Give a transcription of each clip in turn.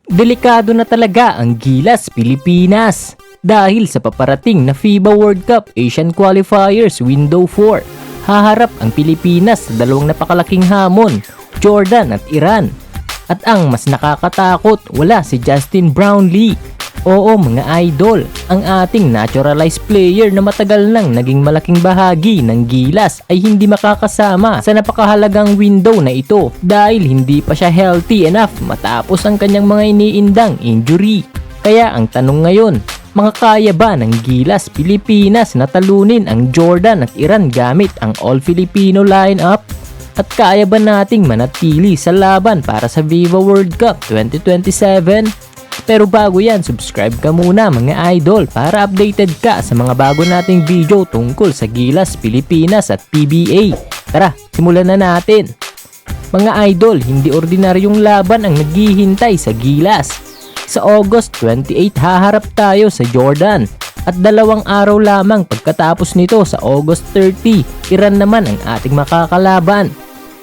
Delikado na talaga ang Gilas Pilipinas dahil sa paparating na FIBA World Cup Asian Qualifiers Window 4. Haharap ang Pilipinas sa dalawang napakalaking hamon, Jordan at Iran. At ang mas nakakatakot, wala si Justin Brownlee. Oo mga idol, ang ating naturalized player na matagal nang naging malaking bahagi ng Gilas ay hindi makakasama sa napakahalagang window na ito dahil hindi pa siya healthy enough matapos ang kanyang mga iniindang injury. Kaya ang tanong ngayon, makakaya ba ng Gilas Pilipinas na talunin ang Jordan at Iran gamit ang all-Filipino lineup? At kaya ba nating manatili sa laban para sa Viva World Cup 2027? Pero bago yan, subscribe ka muna mga idol para updated ka sa mga bago nating video tungkol sa Gilas Pilipinas at PBA. Tara, simulan na natin. Mga idol, hindi ordinaryong laban ang naghihintay sa Gilas. Sa August 28 haharap tayo sa Jordan at 2 araw lamang pagkatapos nito sa August 30, Iran naman ang ating makakalaban.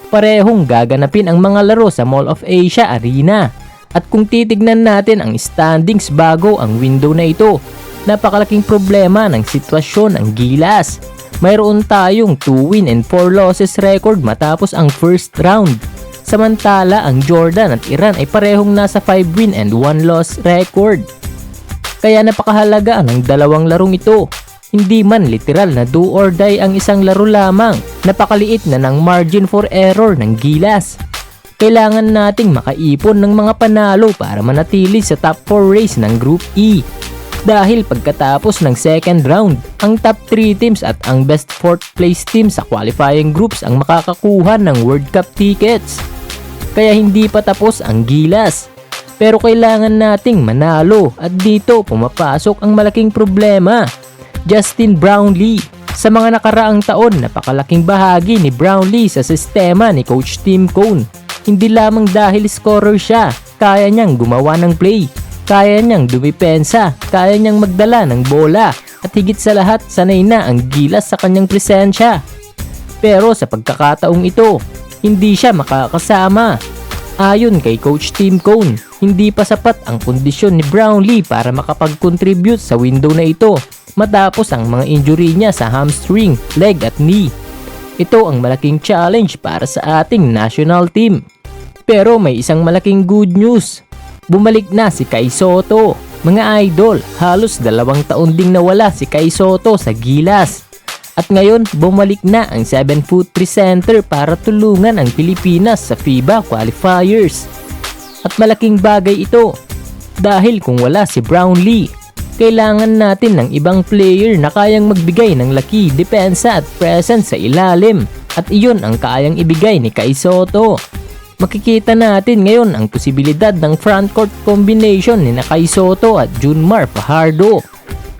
Parehong gaganapin ang mga laro sa Mall of Asia Arena. At kung titignan natin ang standings bago ang window na ito, napakalaking problema ng sitwasyon ng Gilas. Mayroon tayong 2 win and 4 losses record matapos ang first round. Samantala ang Jordan at Iran ay parehong nasa 5 win and 1 loss record. Kaya napakahalaga ng dalawang larong ito. Hindi man literal na do or die ang isang laro lamang, napakaliit na ng margin for error ng Gilas. Kailangan nating makaipon ng mga panalo para manatili sa top 4 race ng Group E. Dahil pagkatapos ng second round, ang top 3 teams at ang best 4th place team sa qualifying groups ang makakakuha ng World Cup tickets. Kaya hindi pa tapos ang Gilas. Pero kailangan nating manalo at dito pumapasok ang malaking problema. Justin Brownlee. Sa mga nakaraang taon, napakalaking bahagi ni Brownlee sa sistema ni Coach Tim Cone. Hindi lamang dahil scorer siya, kaya niyang gumawa ng play, kaya niyang dumipensa, kaya niyang magdala ng bola, at higit sa lahat sanay na ang Gilas sa kanyang presensya. Pero sa pagkakataong ito, hindi siya makakasama. Ayon kay Coach Tim Cone, hindi pa sapat ang kondisyon ni Brownlee para makapag-contribute sa window na ito matapos ang mga injury niya sa hamstring, leg at knee. Ito ang malaking challenge para sa ating national team. Pero may isang malaking good news. Bumalik na si Kai Sotto. Mga idol, halos 2 taon ding nawala si Kai Sotto sa Gilas. At ngayon, bumalik na ang 7'3" center para tulungan ang Pilipinas sa FIBA qualifiers. At malaking bagay ito. Dahil kung wala si Brownlee, kailangan natin ng ibang player na kayang magbigay ng laki, depensa at presence sa ilalim. At iyon ang kayang ibigay ni Kai Sotto. Makikita natin ngayon ang posibilidad ng frontcourt combination ni Kai Sotto at Junmar Fajardo.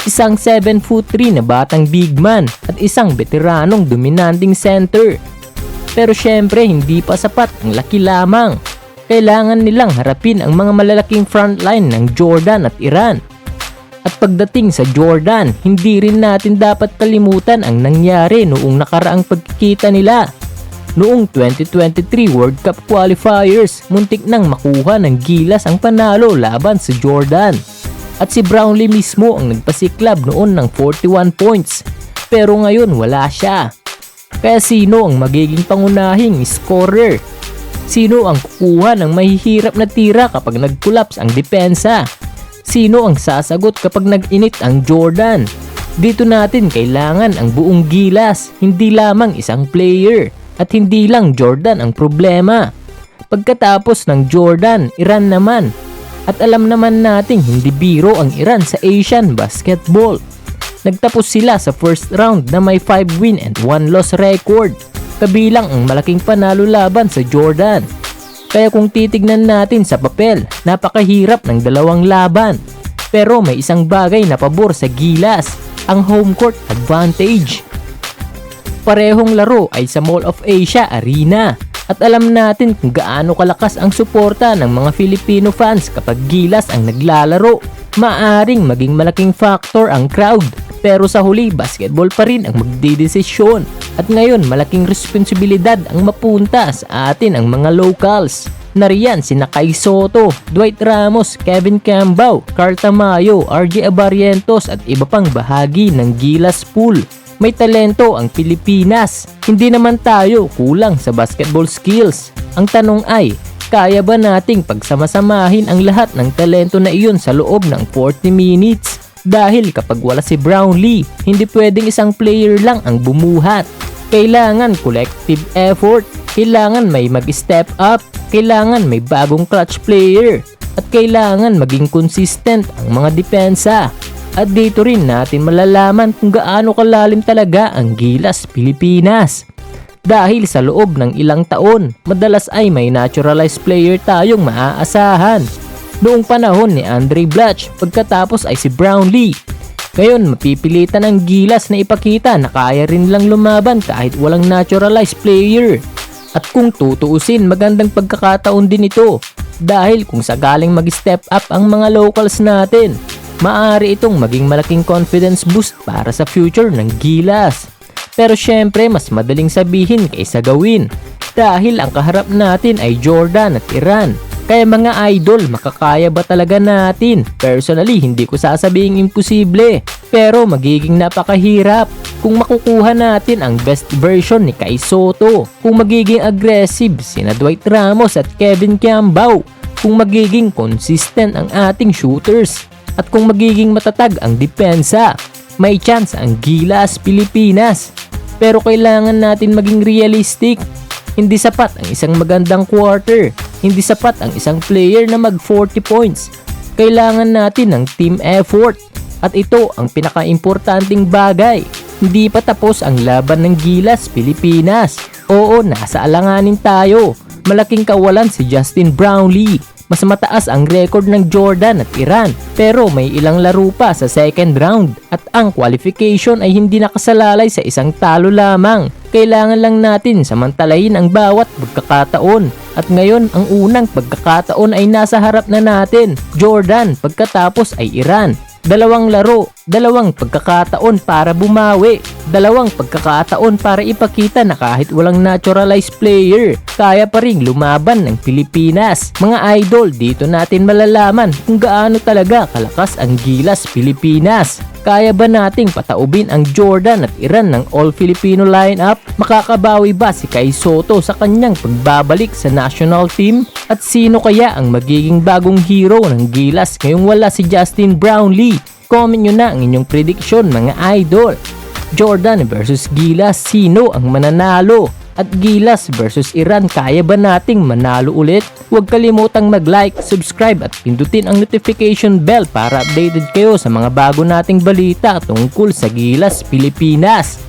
Isang 7'3" na batang big man at isang veteranong dominanting center. Pero syempre hindi pa sapat ang laki lamang. Kailangan nilang harapin ang mga malalaking frontline ng Jordan at Iran. At pagdating sa Jordan, hindi rin natin dapat kalimutan ang nangyari noong nakaraang pagkikita nila. Noong 2023 World Cup qualifiers, muntik nang makuha ng Gilas ang panalo laban sa Jordan. At si Brownlee mismo ang nagpasiklab noon ng 41 points. Pero ngayon wala siya. Kaya sino ang magiging pangunahing scorer? Sino ang kukuha ng mahihirap na tira kapag nag-collapse ang depensa? Sino ang sasagot kapag nag-init ang Jordan? Dito natin kailangan ang buong Gilas, hindi lamang isang player. At hindi lang Jordan ang problema. Pagkatapos ng Jordan, Iran naman. At alam naman nating hindi biro ang Iran sa Asian basketball. Nagtapos sila sa first round na may 5 win and 1 loss record. Kabilang ang malaking panalo laban sa Jordan. Kaya kung titignan natin sa papel, napakahirap ng dalawang laban. Pero may isang bagay na pabor sa Gilas, ang home court advantage. Parehong laro ay sa Mall of Asia Arena at alam natin kung gaano kalakas ang suporta ng mga Filipino fans kapag Gilas ang naglalaro. Maaring maging malaking factor ang crowd pero sa huli basketball pa rin ang magdidesisyon at ngayon malaking responsibilidad ang mapunta sa atin ang mga locals. Nariyan sina Kai Soto, Dwight Ramos, Kevin Cambao, Carl Tamayo, RJ Abarientos at iba pang bahagi ng Gilas pool. May talento ang Pilipinas. Hindi naman tayo kulang sa basketball skills. Ang tanong ay, kaya ba nating pagsamasamahin ang lahat ng talento na iyon sa loob ng 40 minutes? Dahil kapag wala si Brownlee, hindi pwedeng isang player lang ang bumuhat. Kailangan collective effort, kailangan may mag-step up, kailangan may bagong clutch player, at kailangan maging consistent ang mga depensa. At dito rin natin malalaman kung gaano kalalim talaga ang Gilas Pilipinas. Dahil sa loob ng ilang taon, madalas ay may naturalized player tayong maaasahan. Noong panahon ni Andre Blatch, pagkatapos ay si Brownlee. Ngayon, mapipilitan ng Gilas na ipakita na kaya rin lang lumaban kahit walang naturalized player. At kung tutuusin, magandang pagkakataon din ito. Dahil kung sakaling mag-step up ang mga locals natin, maaari itong maging malaking confidence boost para sa future ng Gilas. Pero syempre mas madaling sabihin kaysa gawin dahil ang kaharap natin ay Jordan at Iran. Kaya mga idol, makakaya ba talaga natin? Personally, hindi ko sasabing imposible, pero magiging napakahirap kung makukuha natin ang best version ni Kai Soto, kung magiging aggressive sina Dwight Ramos at Kevin Cambao, kung magiging consistent ang ating shooters, at kung magiging matatag ang depensa. May chance ang Gilas Pilipinas. Pero kailangan natin maging realistic. Hindi sapat ang isang magandang quarter. Hindi sapat ang isang player na mag 40 points. Kailangan natin ng team effort. At ito ang pinaka-importanting bagay. Hindi pa tapos ang laban ng Gilas Pilipinas. Oo, nasa alanganin tayo. Malaking kawalan si Justin Brownlee. Mas mataas ang record ng Jordan at Iran, pero may ilang laro pa sa second round at ang qualification ay hindi nakasalalay sa isang talo lamang. Kailangan lang natin samantalahin ang bawat pagkakataon at ngayon ang unang pagkakataon ay nasa harap na natin. Jordan, pagkatapos ay Iran. Dalawang laro, dalawang pagkakataon para bumawi, dalawang pagkakataon para ipakita na kahit walang naturalized player, kaya pa ring lumaban ng Pilipinas. Mga idol, dito natin malalaman kung gaano talaga kalakas ang Gilas Pilipinas. Kaya ba nating pataubin ang Jordan at Iran ng all-Filipino lineup? Makakabawi ba si Kai Soto sa kanyang pagbabalik sa national team? At sino kaya ang magiging bagong hero ng Gilas ngayong wala si Justin Brownlee? Comment nyo na ang inyong prediction mga idol. Jordan versus Gilas, sino ang mananalo? At Gilas versus Iran, kaya ba nating manalo ulit? Huwag kalimutang mag-like, subscribe at pindutin ang notification bell para updated kayo sa mga bago nating balita tungkol sa Gilas Pilipinas.